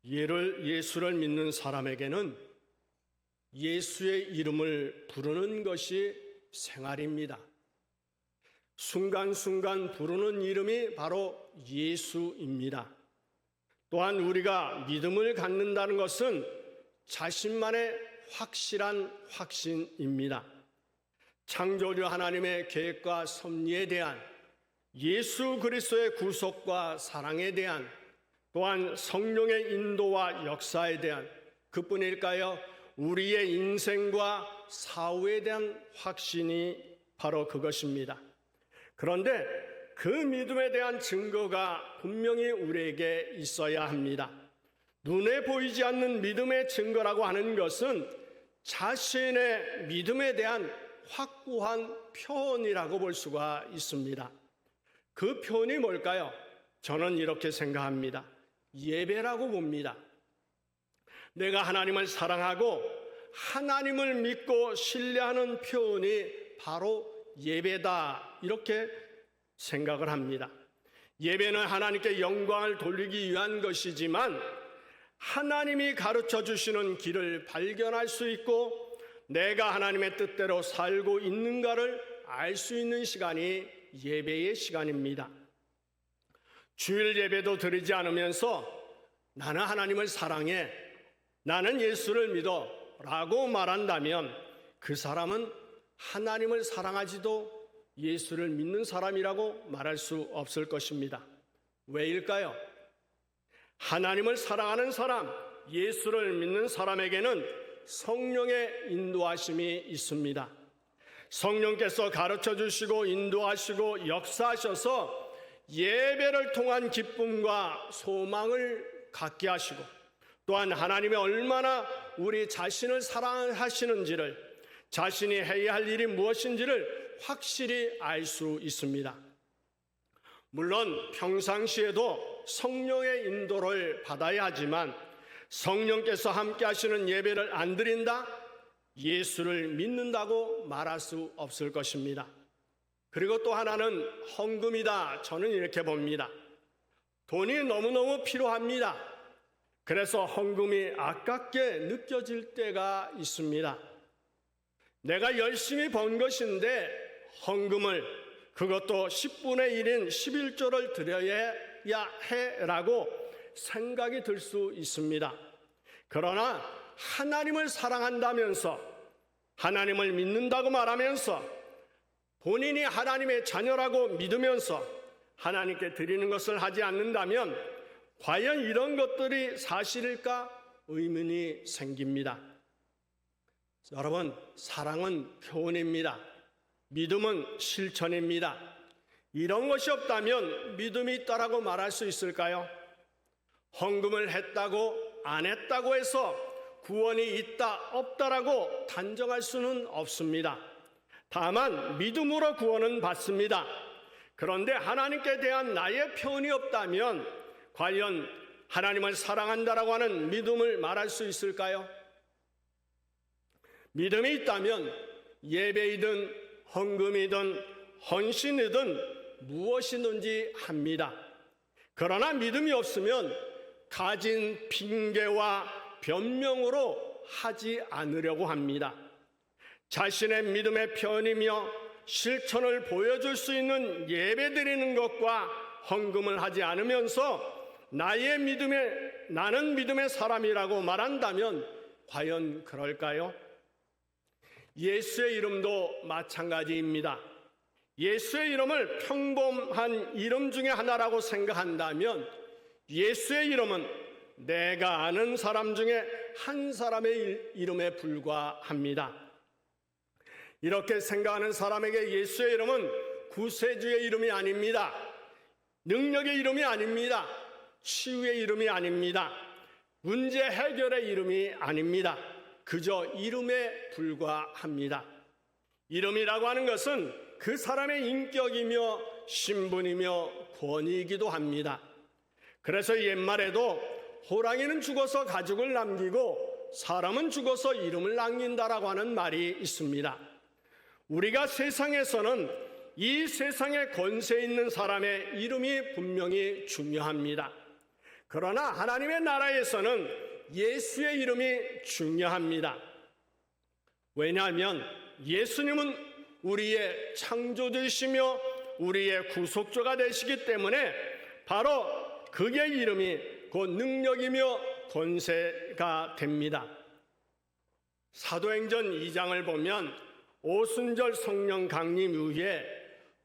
예수를 믿는 사람에게는 예수의 이름을 부르는 것이 생활입니다. 순간순간 부르는 이름이 바로 예수입니다. 또한 우리가 믿음을 갖는다는 것은 자신만의 확실한 확신입니다. 창조주 하나님의 계획과 섭리에 대한, 예수 그리스도의 구속과 사랑에 대한, 또한 성령의 인도와 역사에 대한, 그뿐일까요? 우리의 인생과 사후에 대한 확신이 바로 그것입니다. 그런데 그 믿음에 대한 증거가 분명히 우리에게 있어야 합니다. 눈에 보이지 않는 믿음의 증거라고 하는 것은 자신의 믿음에 대한 확고한 표현이라고 볼 수가 있습니다. 그 표현이 뭘까요? 저는 이렇게 생각합니다. 예배라고 봅니다. 내가 하나님을 사랑하고 하나님을 믿고 신뢰하는 표현이 바로 예배다, 이렇게 생각을 합니다. 예배는 하나님께 영광을 돌리기 위한 것이지만 하나님이 가르쳐 주시는 길을 발견할 수 있고 내가 하나님의 뜻대로 살고 있는가를 알 수 있는 시간이 예배의 시간입니다. 주일 예배도 드리지 않으면서 나는 하나님을 사랑해, 나는 예수를 믿어 라고 말한다면 그 사람은 하나님을 사랑하지도 예수를 믿는 사람이라고 말할 수 없을 것입니다. 왜일까요? 하나님을 사랑하는 사람, 예수를 믿는 사람에게는 성령의 인도하심이 있습니다. 성령께서 가르쳐 주시고 인도하시고 역사하셔서 예배를 통한 기쁨과 소망을 갖게 하시고, 또한 하나님이 얼마나 우리 자신을 사랑하시는지를, 자신이 해야 할 일이 무엇인지를 확실히 알 수 있습니다. 물론 평상시에도 성령의 인도를 받아야 하지만 성령께서 함께 하시는 예배를 안 드린다? 예수를 믿는다고 말할 수 없을 것입니다. 그리고 또 하나는 헌금이다. 저는 이렇게 봅니다. 돈이 너무너무 필요합니다. 그래서 헌금이 아깝게 느껴질 때가 있습니다. 내가 열심히 번 것인데 헌금을, 그것도 10분의 1인 11조를 드려야 해라고 생각이 들 수 있습니다. 그러나 하나님을 사랑한다면서, 하나님을 믿는다고 말하면서, 본인이 하나님의 자녀라고 믿으면서 하나님께 드리는 것을 하지 않는다면 과연 이런 것들이 사실일까 의문이 생깁니다. 여러분, 사랑은 표현입니다. 믿음은 실천입니다. 이런 것이 없다면 믿음이 있다라고 말할 수 있을까요? 헌금을 했다고 안 했다고 해서 구원이 있다 없다라고 단정할 수는 없습니다. 다만 믿음으로 구원은 받습니다. 그런데 하나님께 대한 나의 표현이 없다면 과연 하나님을 사랑한다라고 하는 믿음을 말할 수 있을까요? 믿음이 있다면 예배이든 헌금이든 헌신이든 무엇이든지 합니다. 그러나 믿음이 없으면 가진 핑계와 변명으로 하지 않으려고 합니다. 자신의 믿음의 표현이며 실천을 보여줄 수 있는 예배 드리는 것과 헌금을 하지 않으면서 나는 믿음의 사람이라고 말한다면 과연 그럴까요? 예수의 이름도 마찬가지입니다. 예수의 이름을 평범한 이름 중에 하나라고 생각한다면 예수의 이름은 내가 아는 사람 중에 한 사람의 이름에 불과합니다. 이렇게 생각하는 사람에게 예수의 이름은 구세주의 이름이 아닙니다. 능력의 이름이 아닙니다. 치유의 이름이 아닙니다. 문제 해결의 이름이 아닙니다. 그저 이름에 불과합니다. 이름이라고 하는 것은 그 사람의 인격이며 신분이며 권위이기도 합니다. 그래서 옛말에도 호랑이는 죽어서 가죽을 남기고 사람은 죽어서 이름을 남긴다라고 하는 말이 있습니다. 우리가 세상에서는 이 세상에 권세 있는 사람의 이름이 분명히 중요합니다. 그러나 하나님의 나라에서는 예수의 이름이 중요합니다. 왜냐하면 예수님은 우리의 창조주이시며 우리의 구속주가 되시기 때문에 바로 그의 이름이 곧 능력이며 권세가 됩니다. 사도행전 2장을 보면 오순절 성령 강림 이후에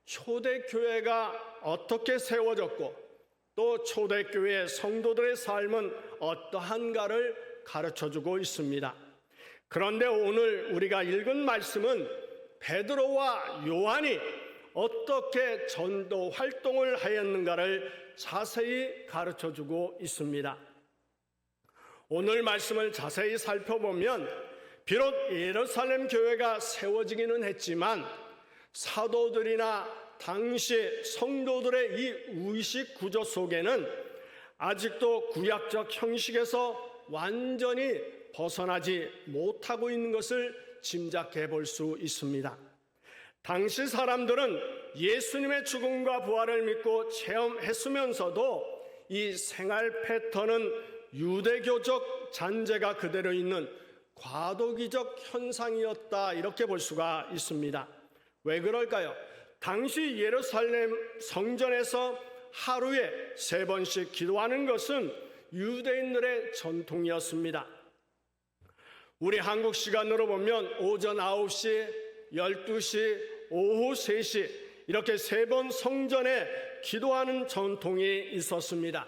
초대교회가 어떻게 세워졌고 또 초대교회 성도들의 삶은 어떠한가를 가르쳐주고 있습니다. 그런데 오늘 우리가 읽은 말씀은 베드로와 요한이 어떻게 전도 활동을 하였는가를 자세히 가르쳐주고 있습니다. 오늘 말씀을 자세히 살펴보면 비록 예루살렘 교회가 세워지기는 했지만 사도들이나 당시 성도들의 이 의식 구조 속에는 아직도 구약적 형식에서 완전히 벗어나지 못하고 있는 것을 짐작해 볼 수 있습니다. 당시 사람들은 예수님의 죽음과 부활을 믿고 체험했으면서도 이 생활 패턴은 유대교적 잔재가 그대로 있는 과도기적 현상이었다, 이렇게 볼 수가 있습니다. 왜 그럴까요? 당시 예루살렘 성전에서 하루에 3번씩 기도하는 것은 유대인들의 전통이었습니다. 우리 한국 시간으로 보면 오전 9시, 12시, 오후 3시 이렇게 3번 성전에 기도하는 전통이 있었습니다.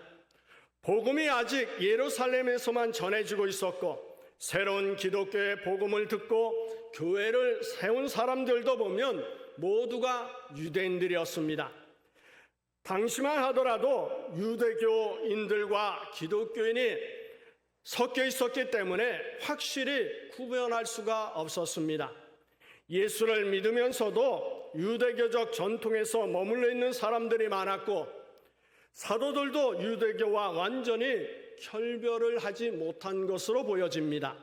복음이 아직 예루살렘에서만 전해지고 있었고 새로운 기독교의 복음을 듣고 교회를 세운 사람들도 보면 모두가 유대인들이었습니다. 당시만 하더라도 유대교인들과 기독교인이 섞여 있었기 때문에 확실히 구별할 수가 없었습니다. 예수를 믿으면서도 유대교적 전통에서 머물러 있는 사람들이 많았고 사도들도 유대교와 완전히 결별을 하지 못한 것으로 보여집니다.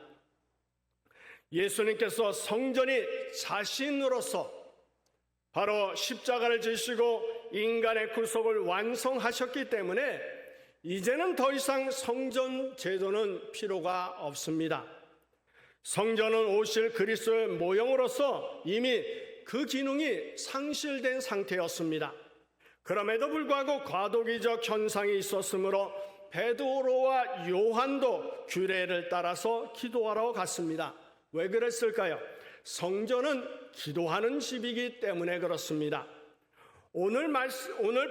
예수님께서 성전이 자신으로서 바로 십자가를 지시고 인간의 구속을 완성하셨기 때문에 이제는 더 이상 성전 제도는 필요가 없습니다. 성전은 오실 그리스도의 모형으로서 이미 그 기능이 상실된 상태였습니다. 그럼에도 불구하고 과도기적 현상이 있었으므로 베드로와 요한도 규례를 따라서 기도하러 갔습니다. 왜 그랬을까요? 성전은 기도하는 집이기 때문에 그렇습니다. 오늘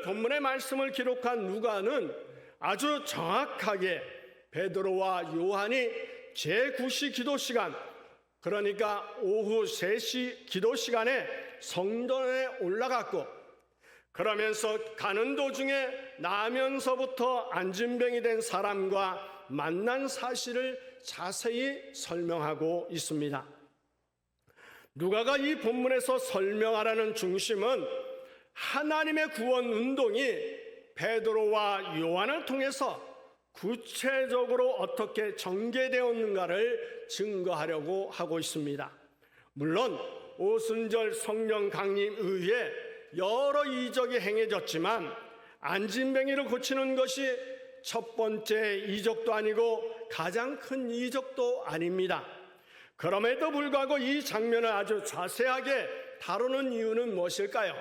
본문의 말씀을 기록한 누가는 아주 정확하게 베드로와 요한이 제9시 기도 시간, 그러니까 오후 3시 기도 시간에 성전에 올라갔고 그러면서 가는 도중에 나면서부터 안진병이 된 사람과 만난 사실을 자세히 설명하고 있습니다. 누가가 이 본문에서 설명하라는 중심은 하나님의 구원 운동이 베드로와 요한을 통해서 구체적으로 어떻게 전개되었는가를 증거하려고 하고 있습니다. 물론 오순절 성령 강림 이후에 여러 이적이 행해졌지만 안진뱅이를 고치는 것이 첫 번째 이적도 아니고 가장 큰 이적도 아닙니다. 그럼에도 불구하고 이 장면을 아주 자세하게 다루는 이유는 무엇일까요?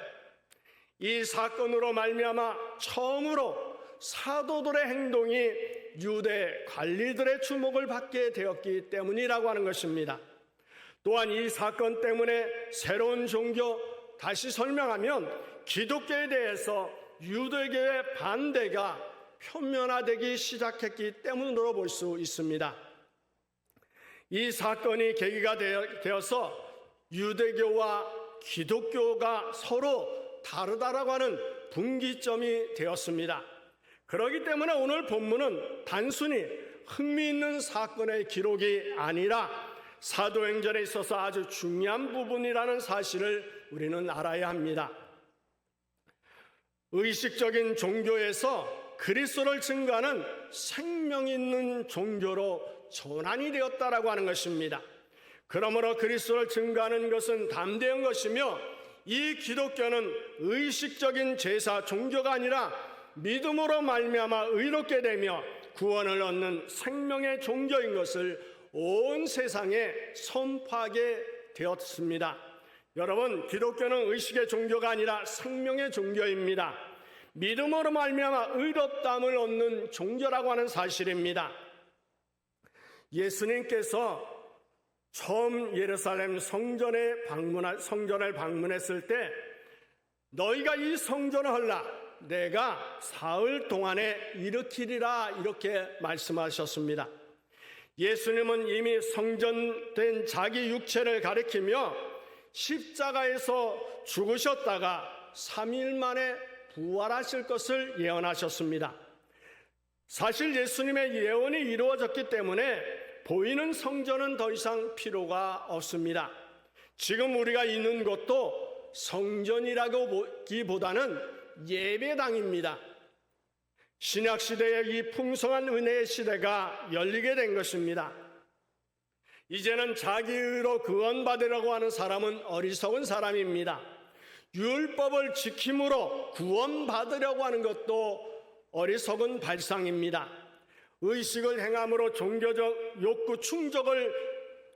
이 사건으로 말미암아 처음으로 사도들의 행동이 유대 관리들의 주목을 받게 되었기 때문이라고 하는 것입니다. 또한 이 사건 때문에 새로운 종교, 다시 설명하면 기독교에 대해서 유대교의 반대가 표면화되기 시작했기 때문으로 볼 수 있습니다. 이 사건이 계기가 되어서 유대교와 기독교가 서로 다르다라고 하는 분기점이 되었습니다. 그렇기 때문에 오늘 본문은 단순히 흥미있는 사건의 기록이 아니라 사도행전에 있어서 아주 중요한 부분이라는 사실을 우리는 알아야 합니다. 의식적인 종교에서 그리스도를 증거하는 생명 있는 종교로 전환이 되었다라고 하는 것입니다. 그러므로 그리스도를 증거하는 것은 담대한 것이며 이 기독교는 의식적인 제사 종교가 아니라 믿음으로 말미암아 의롭게 되며 구원을 얻는 생명의 종교인 것을 온 세상에 선포하게 되었습니다. 여러분, 기독교는 의식의 종교가 아니라 생명의 종교입니다. 믿음으로 말미암아 의롭다함을 얻는 종교라고 하는 사실입니다. 예수님께서 처음 예루살렘 성전을 방문했을 때 너희가 이 성전을 헐라 내가 사흘 동안에 일으키리라 이렇게 말씀하셨습니다. 예수님은 이미 성전된 자기 육체를 가리키며 십자가에서 죽으셨다가 3일 만에 부활하실 것을 예언하셨습니다. 사실 예수님의 예언이 이루어졌기 때문에 보이는 성전은 더 이상 필요가 없습니다. 지금 우리가 있는 곳도 성전이라고 보기보다는 예배당입니다. 신약시대의 이 풍성한 은혜의 시대가 열리게 된 것입니다. 이제는 자기 의로 구원받으려고 하는 사람은 어리석은 사람입니다. 율법을 지킴으로 구원받으려고 하는 것도 어리석은 발상입니다. 의식을 행함으로 종교적 욕구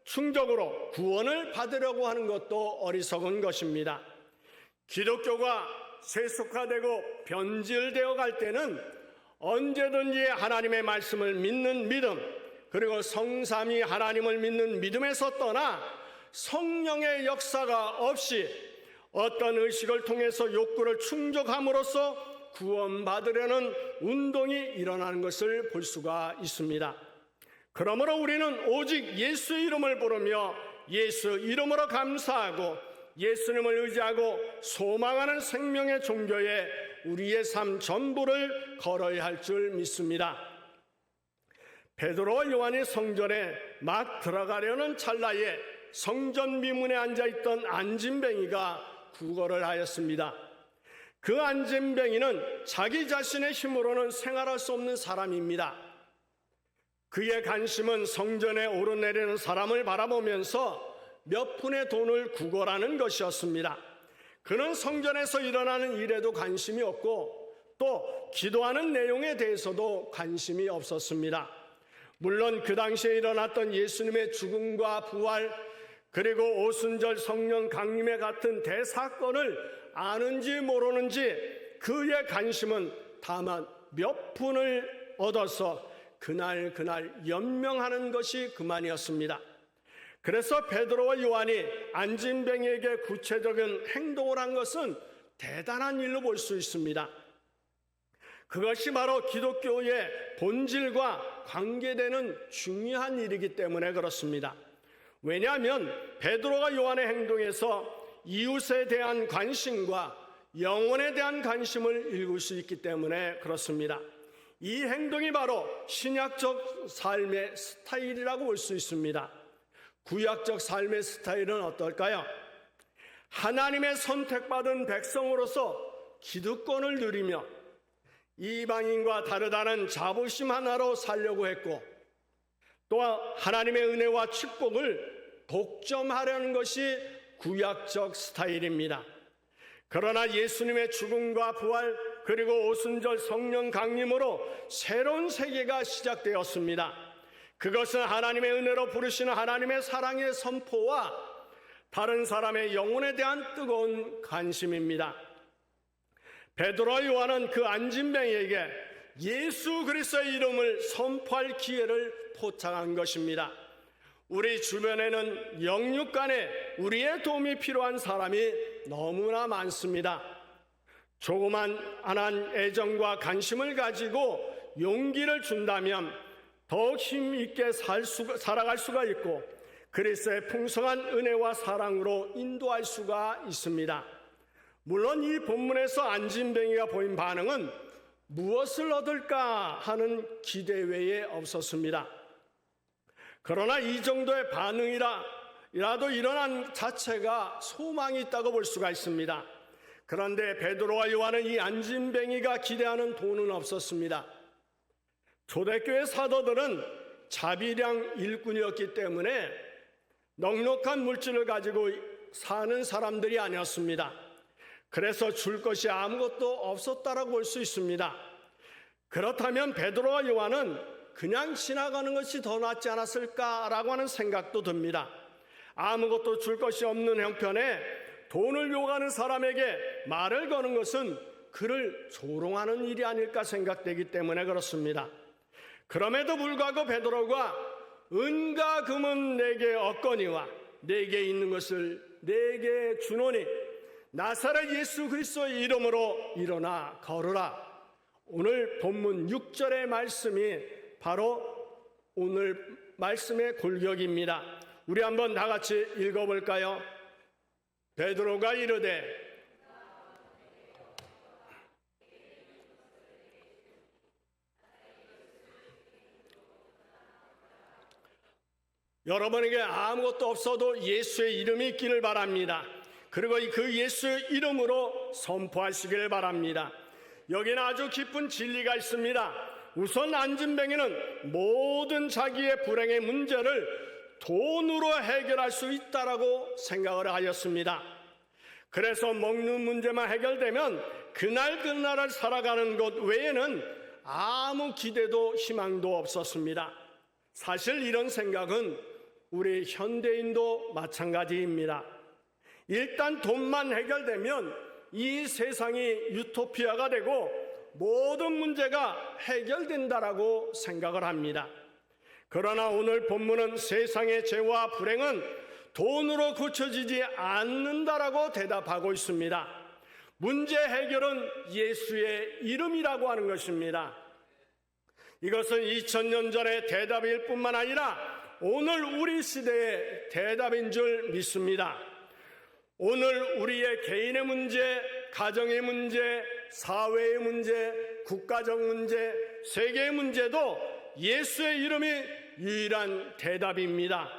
충족으로 구원을 받으려고 하는 것도 어리석은 것입니다. 기독교가 세속화되고 변질되어 갈 때는 언제든지 하나님의 말씀을 믿는 믿음, 그리고 성삼위 하나님을 믿는 믿음에서 떠나 성령의 역사가 없이 어떤 의식을 통해서 욕구를 충족함으로써 구원받으려는 운동이 일어나는 것을 볼 수가 있습니다. 그러므로 우리는 오직 예수 이름을 부르며 예수 이름으로 감사하고 예수님을 의지하고 소망하는 생명의 종교에 우리의 삶 전부를 걸어야 할 줄 믿습니다. 베드로와 요한이 성전에 막 들어가려는 찰나에 성전 미문에 앉아있던 안진뱅이가 구걸을 하였습니다. 그 안진뱅이는 자기 자신의 힘으로는 생활할 수 없는 사람입니다. 그의 관심은 성전에 오르내리는 사람을 바라보면서 몇 푼의 돈을 구걸하는 것이었습니다. 그는 성전에서 일어나는 일에도 관심이 없고 또 기도하는 내용에 대해서도 관심이 없었습니다. 물론 그 당시에 일어났던 예수님의 죽음과 부활 그리고 오순절 성령 강림에 같은 대사건을 아는지 모르는지 그의 관심은 다만 몇 푼을 얻어서 그날 연명하는 것이 그만이었습니다. 그래서 베드로와 요한이 안진뱅이에게 구체적인 행동을 한 것은 대단한 일로 볼 수 있습니다. 그것이 바로 기독교의 본질과 관계되는 중요한 일이기 때문에 그렇습니다. 왜냐하면 베드로와 요한의 행동에서 이웃에 대한 관심과 영혼에 대한 관심을 읽을 수 있기 때문에 그렇습니다. 이 행동이 바로 신약적 삶의 스타일이라고 볼 수 있습니다. 구약적 삶의 스타일은 어떨까요? 하나님의 선택받은 백성으로서 기득권을 누리며 이방인과 다르다는 자부심 하나로 살려고 했고 또 하나님의 은혜와 축복을 독점하려는 것이 구약적 스타일입니다. 그러나 예수님의 죽음과 부활 그리고 오순절 성령 강림으로 새로운 세계가 시작되었습니다. 그것은 하나님의 은혜로 부르시는 하나님의 사랑의 선포와 다른 사람의 영혼에 대한 뜨거운 관심입니다. 베드로와 요한은 그 안진뱅이에게 예수 그리스도의 이름을 선포할 기회를 포착한 것입니다. 우리 주변에는 영육 간에 우리의 도움이 필요한 사람이 너무나 많습니다. 조그만한 애정과 관심을 가지고 용기를 준다면 더욱 힘 있게 살아갈 수가 있고 그리스도의 풍성한 은혜와 사랑으로 인도할 수가 있습니다. 물론 이 본문에서 안진뱅이가 보인 반응은 무엇을 얻을까 하는 기대 외에 없었습니다. 그러나 이 정도의 반응이라도 일어난 자체가 소망이 있다고 볼 수가 있습니다. 그런데 베드로와 요한은 이 안진뱅이가 기대하는 돈은 없었습니다. 초대교회 사도들은 자비량 일꾼이었기 때문에 넉넉한 물질을 가지고 사는 사람들이 아니었습니다. 그래서 줄 것이 아무것도 없었다라고 볼 수 있습니다. 그렇다면 베드로와 요한은 그냥 지나가는 것이 더 낫지 않았을까라고 하는 생각도 듭니다. 아무것도 줄 것이 없는 형편에 돈을 요구하는 사람에게 말을 거는 것은 그를 조롱하는 일이 아닐까 생각되기 때문에 그렇습니다. 그럼에도 불구하고 베드로가 은과 금은 내게 없거니와 내게 있는 것을 내게 주노니 나사렛 예수 그리스도의 이름으로 일어나 걸으라. 오늘 본문 6절의 말씀이 바로 오늘 말씀의 골격입니다. 우리 한번 다 같이 읽어볼까요? 베드로가 이르되 여러분에게 아무것도 없어도 예수의 이름이 있기를 바랍니다. 그리고 그 예수의 이름으로 선포하시길 바랍니다. 여기는 아주 깊은 진리가 있습니다. 우선 안진뱅이는 모든 자기의 불행의 문제를 돈으로 해결할 수 있다라고 생각을 하였습니다. 그래서 먹는 문제만 해결되면 그날을 살아가는 것 외에는 아무 기대도 희망도 없었습니다. 사실 이런 생각은 우리 현대인도 마찬가지입니다. 일단 돈만 해결되면 이 세상이 유토피아가 되고 모든 문제가 해결된다라고 생각을 합니다. 그러나 오늘 본문은 세상의 죄와 불행은 돈으로 고쳐지지 않는다라고 대답하고 있습니다. 문제 해결은 예수의 이름이라고 하는 것입니다. 이것은 2000년 전의 대답일 뿐만 아니라 오늘 우리 시대의 대답인 줄 믿습니다. 오늘 우리의 개인의 문제, 가정의 문제, 사회의 문제, 국가적 문제, 세계의 문제도 예수의 이름이 유일한 대답입니다.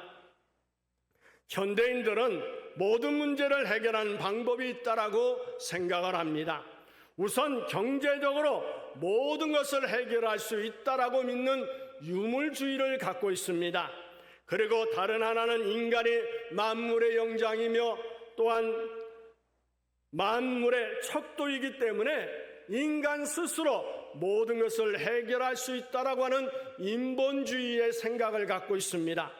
현대인들은 모든 문제를 해결하는 방법이 있다라고 생각을 합니다. 우선 경제적으로 모든 것을 해결할 수 있다라고 믿는 유물주의를 갖고 있습니다. 그리고 다른 하나는 인간이 만물의 영장이며 또한 만물의 척도이기 때문에 인간 스스로 모든 것을 해결할 수 있다라고 하는 인본주의의 생각을 갖고 있습니다.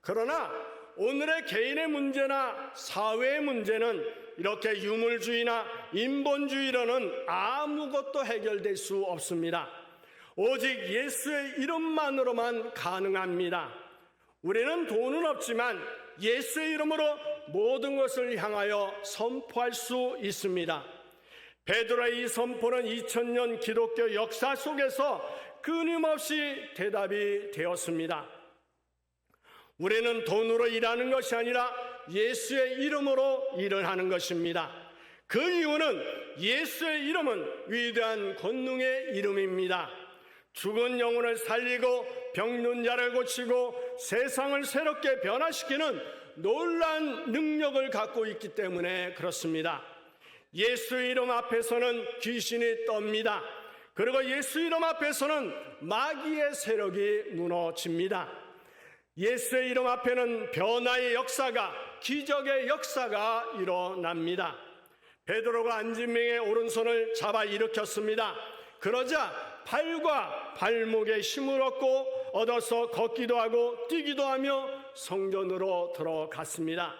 그러나 오늘의 개인의 문제나 사회의 문제는 이렇게 유물주의나 인본주의로는 아무것도 해결될 수 없습니다. 오직 예수의 이름만으로만 가능합니다. 우리는 돈은 없지만 예수의 이름으로 모든 것을 향하여 선포할 수 있습니다. 베드로의 이 선포는 2000년 기독교 역사 속에서 끊임없이 대답이 되었습니다. 우리는 돈으로 일하는 것이 아니라 예수의 이름으로 일을 하는 것입니다. 그 이유는 예수의 이름은 위대한 권능의 이름입니다. 죽은 영혼을 살리고 병든 자를 고치고 세상을 새롭게 변화시키는 놀라운 능력을 갖고 있기 때문에 그렇습니다. 예수 이름 앞에서는 귀신이 떱니다. 그리고 예수 이름 앞에서는 마귀의 세력이 무너집니다. 예수의 이름 앞에는 변화의 역사가, 기적의 역사가 일어납니다. 베드로가 안진뱅이의 오른손을 잡아 일으켰습니다. 그러자 팔과 발목에 힘을 얻어서 걷기도 하고 뛰기도 하며 성전으로 들어갔습니다.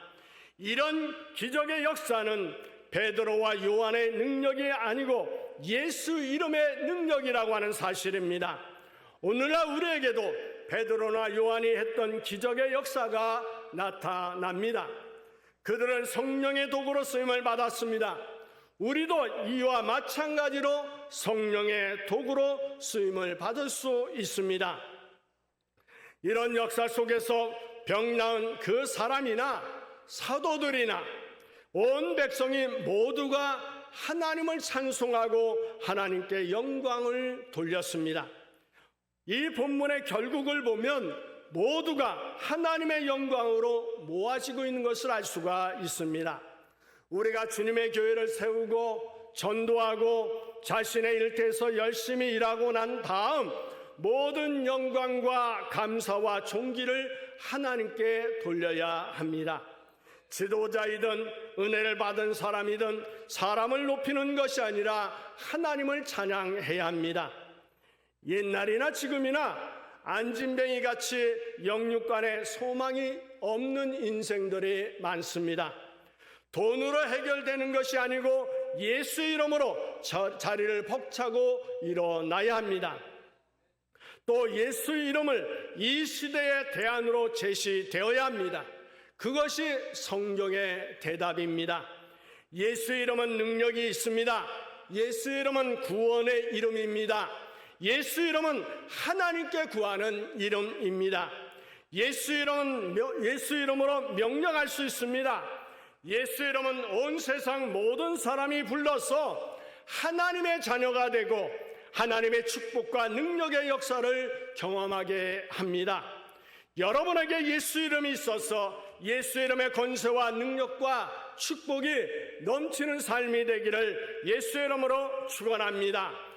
이런 기적의 역사는 베드로와 요한의 능력이 아니고 예수 이름의 능력이라고 하는 사실입니다. 오늘날 우리에게도 베드로나 요한이 했던 기적의 역사가 나타납니다. 그들은 성령의 도구로 쓰임을 받았습니다. 우리도 이와 마찬가지로 성령의 도구로 쓰임을 받을 수 있습니다. 이런 역사 속에서 병 나은 그 사람이나 사도들이나 온 백성이 모두가 하나님을 찬송하고 하나님께 영광을 돌렸습니다. 이 본문의 결국을 보면 모두가 하나님의 영광으로 모아지고 있는 것을 알 수가 있습니다. 우리가 주님의 교회를 세우고 전도하고 자신의 일터에서 열심히 일하고 난 다음 모든 영광과 감사와 존귀를 하나님께 돌려야 합니다. 지도자이든 은혜를 받은 사람이든 사람을 높이는 것이 아니라 하나님을 찬양해야 합니다. 옛날이나 지금이나 안진뱅이 같이 영육간에 소망이 없는 인생들이 많습니다. 돈으로 해결되는 것이 아니고 예수 이름으로 자리를 벅차고 일어나야 합니다. 또 예수 이름을 이 시대의 대안으로 제시되어야 합니다. 그것이 성경의 대답입니다. 예수 이름은 능력이 있습니다. 예수 이름은 구원의 이름입니다. 예수 이름은 하나님께 구하는 이름입니다. 예수 이름으로 명령할 수 있습니다. 예수 이름은 온 세상 모든 사람이 불러서 하나님의 자녀가 되고 하나님의 축복과 능력의 역사를 경험하게 합니다. 여러분에게 예수 이름이 있어서 예수 이름의 권세와 능력과 축복이 넘치는 삶이 되기를 예수 이름으로 축원합니다.